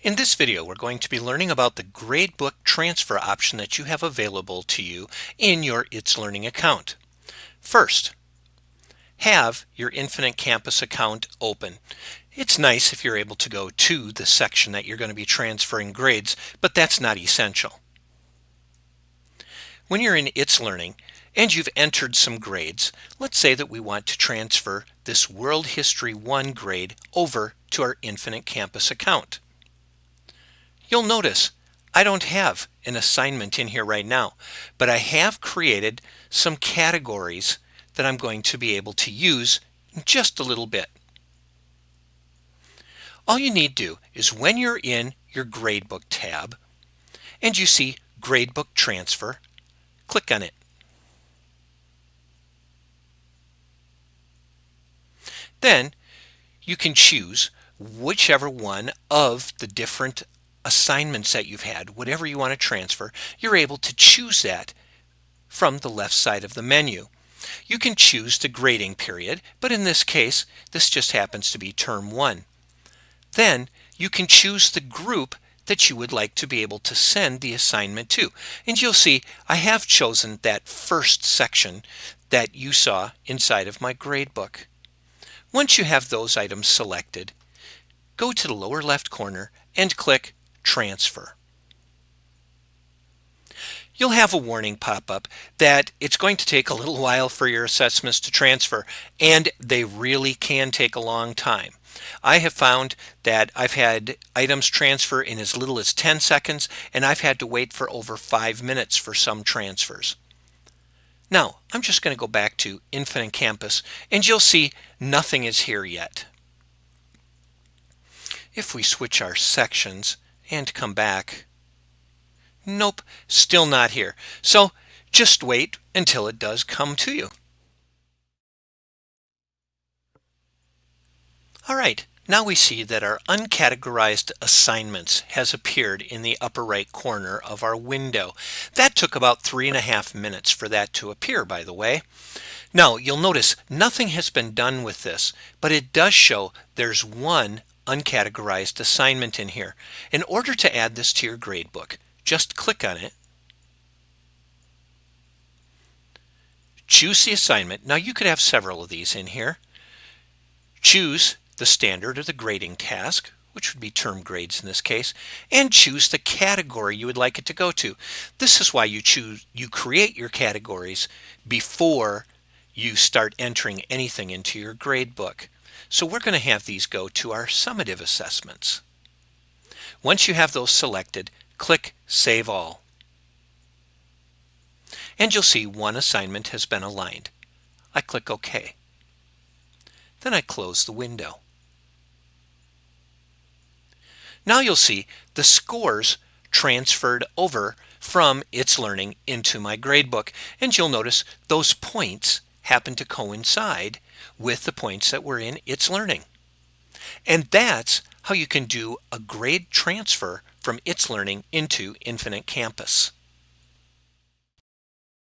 In this video, we're going to be learning about the gradebook transfer option that you have available to you in your itslearning account. First, have your Infinite Campus account open. It's nice if you're able to go to the section that you're going to be transferring grades, but that's not essential. When you're in itslearning and you've entered some grades, let's say that we want to transfer this World History 1 grade over to our Infinite Campus account. You'll notice I don't have an assignment in here right now, but I have created some categories that I'm going to be able to use in just a little bit. All you need to do is when you're in your Gradebook tab and you see Gradebook Transfer, click on it. Then you can choose whichever one of the different assignments that you've had, whatever you want to transfer. You're able to choose that from the left side of the menu. You can choose the grading period, but in this case, this just happens to be Term 1. Then you can choose the group that you would like to be able to send the assignment to. And you'll see I have chosen that first section that you saw inside of my gradebook. Once you have those items selected, go to the lower left corner and click Transfer. You'll have a warning pop up that it's going to take a little while for your assessments to transfer, and they really can take a long time. I have found that I've had items transfer in as little as 10 seconds, and I've had to wait for over 5 minutes for some transfers. Now, I'm just going to go back to Infinite Campus, and you'll see nothing is here yet. If we switch our sections and come back, nope, still not here. So just wait until it does come to you. All right, now we see that our Uncategorized Assignments has appeared in the upper right corner of our window. That took about 3.5 minutes for that to appear, by the way. Now, you'll notice nothing has been done with this, but it does show there's one uncategorized assignment in here. In order to add this to your gradebook, just click on it, choose the assignment. Now you could have several of these in here. Choose the standard or the grading task, which would be term grades in this case, and choose the category you would like it to go to. This is why you create your categories before you start entering anything into your gradebook. So we're going to have these go to our summative assessments. Once you have those selected, click Save All. And you'll see one assignment has been aligned. I click OK. Then I close the window. Now you'll see the scores transferred over from itslearning into my gradebook. And you'll notice those points happen to coincide with the points that were in itslearning. And that's how you can do a grade transfer from itslearning into Infinite Campus.